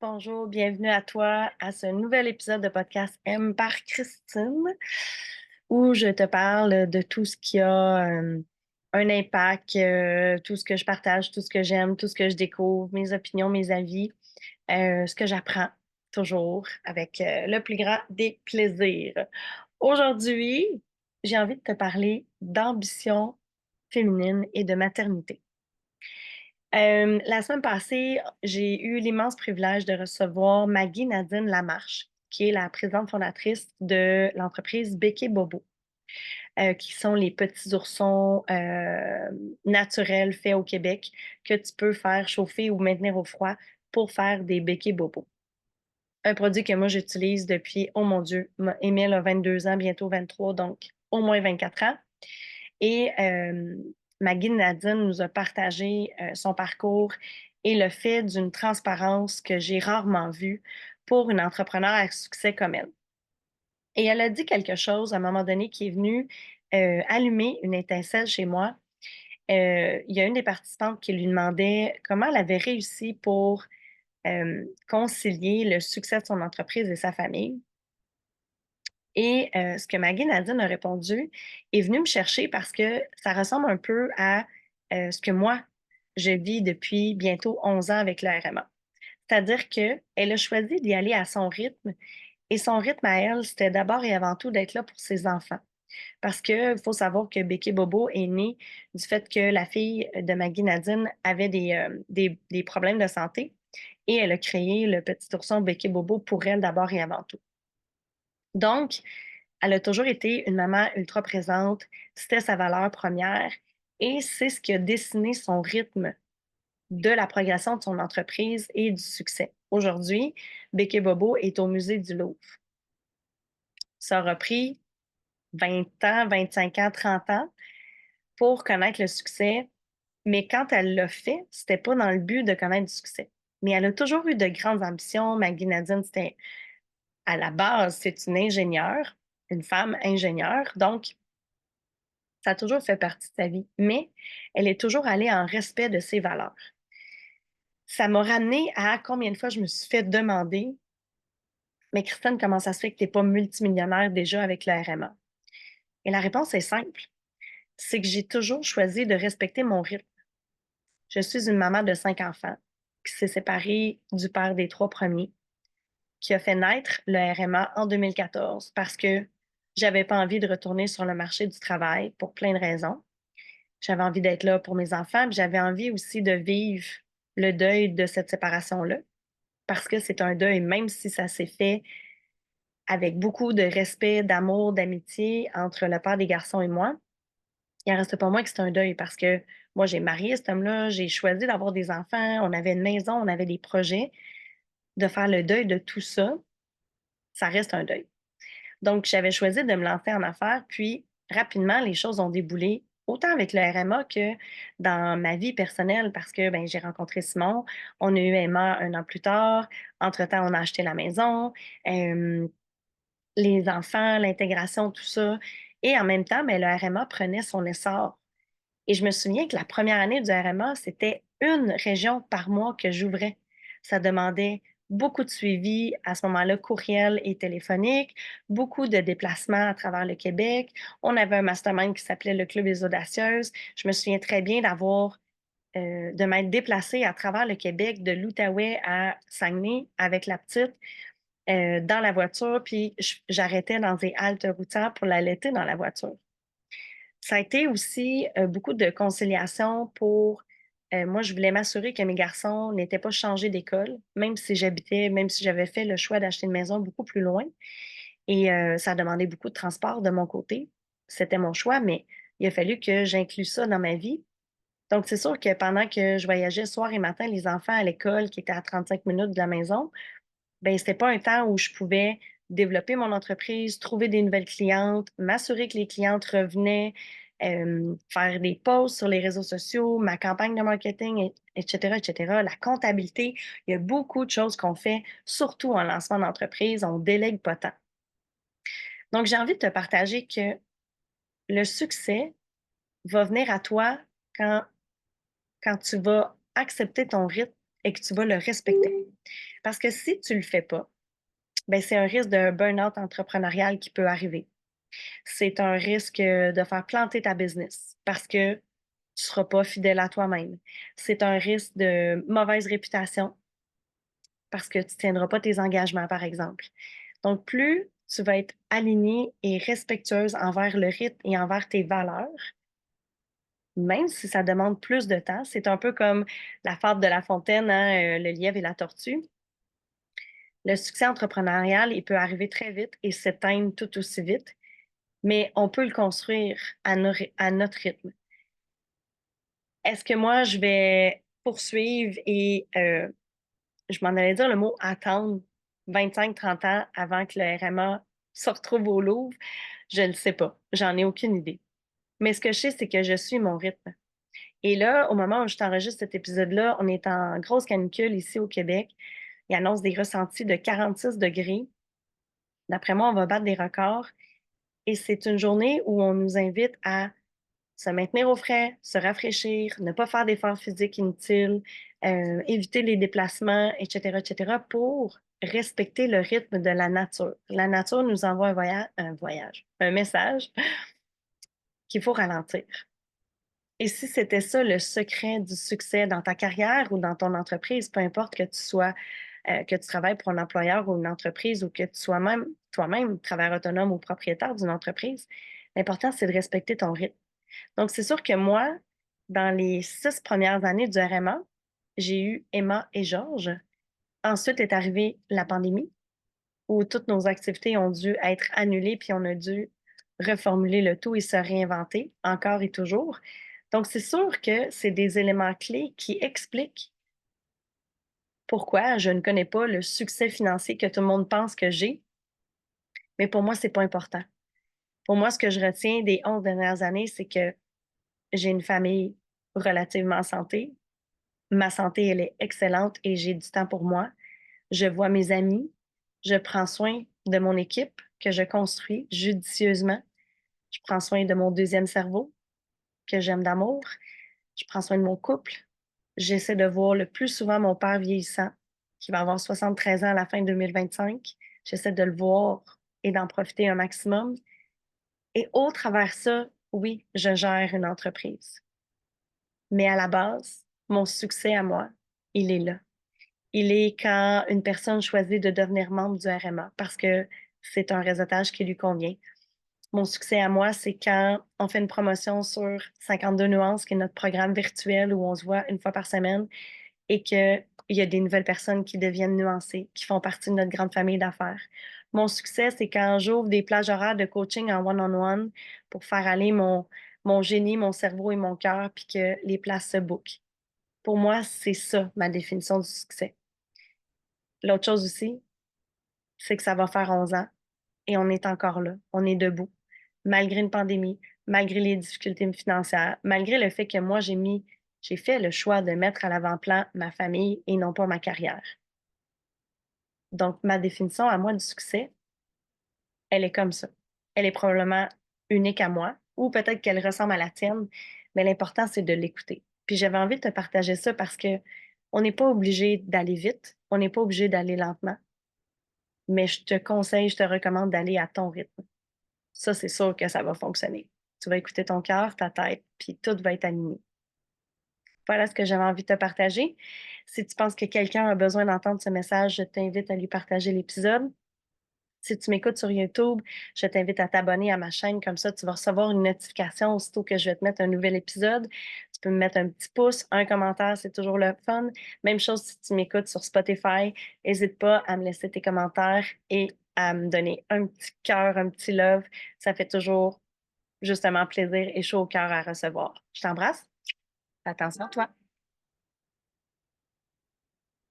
Bonjour, bienvenue à toi à ce nouvel épisode de podcast M par Christine, où je te parle de tout ce qui a un impact, tout ce que je partage, tout ce que j'aime, tout ce que je découvre, mes opinions, mes avis, ce que j'apprends toujours avec le plus grand des plaisirs. Aujourd'hui, j'ai envie de te parler d'ambition féminine et de maternité. La semaine passée, j'ai eu l'immense privilège de recevoir Maggie Nadine Lamarche, qui est la présidente fondatrice de l'entreprise Bec Bobo, qui sont les petits oursons naturels faits au Québec que tu peux faire chauffer ou maintenir au froid pour faire des béquets Bobo. Un produit que moi j'utilise depuis, oh mon Dieu, Émile a 22 ans, bientôt 23, donc au moins 24 ans. Et Maggie Nadine nous a partagé son parcours et le fait d'une transparence que j'ai rarement vue pour une entrepreneur à succès comme elle. Et elle a dit quelque chose à un moment donné qui est venu allumer une étincelle chez moi. Il y a une des participantes qui lui demandait comment elle avait réussi pour concilier le succès de son entreprise et sa famille. Et ce que Maggie Nadine a répondu est venu me chercher parce que ça ressemble un peu à ce que moi, je vis depuis bientôt 11 ans avec le RMA. C'est-à-dire qu'elle a choisi d'y aller à son rythme et son rythme à elle, c'était d'abord et avant tout d'être là pour ses enfants. Parce qu'il faut savoir que Becky Bobo est née du fait que la fille de Maggie Nadine avait des problèmes de santé et elle a créé le petit ourson Becky Bobo pour elle d'abord et avant tout. Donc, elle a toujours été une maman ultra présente, c'était sa valeur première et c'est ce qui a dessiné son rythme de la progression de son entreprise et du succès. Aujourd'hui, Bec Bobo est au musée du Louvre. Ça aura pris 20 ans, 25 ans, 30 ans pour connaître le succès, mais quand elle l'a fait, c'était pas dans le but de connaître du succès. Mais elle a toujours eu de grandes ambitions. Maggie Nadine, c'était à la base, c'est une ingénieure, une femme ingénieure, donc ça a toujours fait partie de sa vie, mais elle est toujours allée en respect de ses valeurs. Ça m'a ramené à combien de fois je me suis fait demander: «Mais Christine, comment ça se fait que tu es pas multimillionnaire déjà avec le RMA?» Et la réponse est simple, c'est que j'ai toujours choisi de respecter mon rythme. Je suis une maman de 5 enfants qui s'est séparée du père des 3 premiers, qui a fait naître le RMA en 2014 parce que j'avais pas envie de retourner sur le marché du travail pour plein de raisons. J'avais envie d'être là pour mes enfants, puis j'avais envie aussi de vivre le deuil de cette séparation-là, parce que c'est un deuil, même si ça s'est fait avec beaucoup de respect, d'amour, d'amitié entre le père des garçons et moi, il en reste pas moins que c'est un deuil parce que moi, j'ai marié cet homme-là, j'ai choisi d'avoir des enfants, on avait une maison, on avait des projets. De faire le deuil de tout ça, ça reste un deuil. Donc, j'avais choisi de me lancer en affaires, puis rapidement, les choses ont déboulé, autant avec le RMA que dans ma vie personnelle, parce que ben, j'ai rencontré Simon, on a eu Emma un an plus tard, entre-temps, on a acheté la maison, euh, les enfants, l'intégration, tout ça. Et en même temps, ben, le RMA prenait son essor. Et je me souviens que la première année du RMA, c'était une région par mois que j'ouvrais. Ça demandait beaucoup de suivi à ce moment-là, courriel et téléphonique, beaucoup de déplacements à travers le Québec. On avait un mastermind qui s'appelait le Club des Audacieuses. Je me souviens très bien de m'être déplacée à travers le Québec, de l'Outaouais à Saguenay avec la petite, dans la voiture, puis j'arrêtais dans des haltes routières pour l'allaiter dans la voiture. Ça a été aussi, beaucoup de conciliation pour, moi, je voulais m'assurer que mes garçons n'étaient pas changés d'école, même si j'avais fait le choix d'acheter une maison beaucoup plus loin et ça a demandé beaucoup de transport de mon côté. C'était mon choix, mais il a fallu que j'inclue ça dans ma vie. Donc c'est sûr que pendant que je voyageais soir et matin, les enfants à l'école qui était à 35 minutes de la maison, ben c'était pas un temps où je pouvais développer mon entreprise, trouver des nouvelles clientes, m'assurer que les clientes revenaient, faire des posts sur les réseaux sociaux, ma campagne de marketing, et cetera. La comptabilité, il y a beaucoup de choses qu'on fait, surtout en lancement d'entreprise, on délègue pas tant. Donc, j'ai envie de te partager que le succès va venir à toi quand, quand tu vas accepter ton rythme et que tu vas le respecter. Parce que si tu le fais pas, ben c'est un risque de burn-out entrepreneurial qui peut arriver. C'est un risque de faire planter ta business parce que tu seras pas fidèle à toi-même. C'est un risque de mauvaise réputation parce que tu tiendras pas tes engagements, par exemple. Donc, plus tu vas être alignée et respectueuse envers le rythme et envers tes valeurs, même si ça demande plus de temps, c'est un peu comme la fable de La Fontaine, hein, le lièvre et la tortue. Le succès entrepreneurial, il peut arriver très vite et s'éteindre tout aussi vite, mais on peut le construire à notre rythme. Est-ce que moi, je vais poursuivre et je m'en allais dire le mot attendre 25-30 ans avant que le RMA se retrouve au Louvre? Je ne sais pas. J'en ai aucune idée. Mais ce que je sais, c'est que je suis mon rythme. Et là, au moment où je t'enregistre cet épisode-là, on est en grosse canicule ici au Québec. Il annonce des ressentis de 46 degrés. D'après moi, on va battre des records. Et c'est une journée où on nous invite à se maintenir au frais, se rafraîchir, ne pas faire d'efforts physiques inutiles, éviter les déplacements, etc., pour respecter le rythme de la nature. La nature nous envoie un message qu'il faut ralentir. Et si c'était ça le secret du succès dans ta carrière ou dans ton entreprise, peu importe que tu sois, que tu travailles pour un employeur ou une entreprise ou que tu sois même toi-même travailleur autonome ou propriétaire d'une entreprise, l'important, c'est de respecter ton rythme. Donc, c'est sûr que moi, dans les 6 premières années du RMA, j'ai eu Emma et Georges. Ensuite est arrivée la pandémie, où toutes nos activités ont dû être annulées, puis on a dû reformuler le tout et se réinventer, encore et toujours. Donc, c'est sûr que c'est des éléments clés qui expliquent pourquoi je ne connais pas le succès financier que tout le monde pense que j'ai, mais pour moi, c'est pas important. Pour moi, ce que je retiens des 11 dernières années, c'est que j'ai une famille relativement en santé. Ma santé, elle est excellente et j'ai du temps pour moi. Je vois mes amis. Je prends soin de mon équipe que je construis judicieusement. Je prends soin de mon deuxième cerveau que j'aime d'amour. Je prends soin de mon couple. J'essaie de voir le plus souvent mon père vieillissant, qui va avoir 73 ans à la fin 2025. J'essaie de le voir et d'en profiter un maximum. Et au travers ça, oui, je gère une entreprise. Mais à la base, mon succès à moi, il est là. Il est quand une personne choisit de devenir membre du RMA parce que c'est un réseautage qui lui convient. Mon succès à moi, c'est quand on fait une promotion sur 52 nuances, qui est notre programme virtuel où on se voit une fois par semaine et qu'il y a des nouvelles personnes qui deviennent nuancées, qui font partie de notre grande famille d'affaires. Mon succès, c'est quand j'ouvre des plages horaires de coaching en one-on-one pour faire aller mon génie, mon cerveau et mon cœur, puis que les places se bookent. Pour moi, c'est ça ma définition du succès. L'autre chose aussi, c'est que ça va faire 11 ans et on est encore là. On est debout, malgré une pandémie, malgré les difficultés financières, malgré le fait que moi, j'ai fait le choix de mettre à l'avant-plan ma famille et non pas ma carrière. Donc, ma définition à moi du succès, elle est comme ça. Elle est probablement unique à moi ou peut-être qu'elle ressemble à la tienne, mais l'important, c'est de l'écouter. Puis j'avais envie de te partager ça parce que on n'est pas obligé d'aller vite, on n'est pas obligé d'aller lentement, mais je te conseille, je te recommande d'aller à ton rythme. Ça, c'est sûr que ça va fonctionner. Tu vas écouter ton cœur, ta tête, puis tout va être aligné. Voilà ce que j'avais envie de te partager. Si tu penses que quelqu'un a besoin d'entendre ce message, je t'invite à lui partager l'épisode. Si tu m'écoutes sur YouTube, je t'invite à t'abonner à ma chaîne. Comme ça, tu vas recevoir une notification aussitôt que je vais te mettre un nouvel épisode. Tu peux me mettre un petit pouce, un commentaire, c'est toujours le fun. Même chose si tu m'écoutes sur Spotify. N'hésite pas à me laisser tes commentaires et à me donner un petit cœur, un petit love. Ça fait toujours justement plaisir et chaud au cœur à recevoir. Je t'embrasse. Fais attention à toi.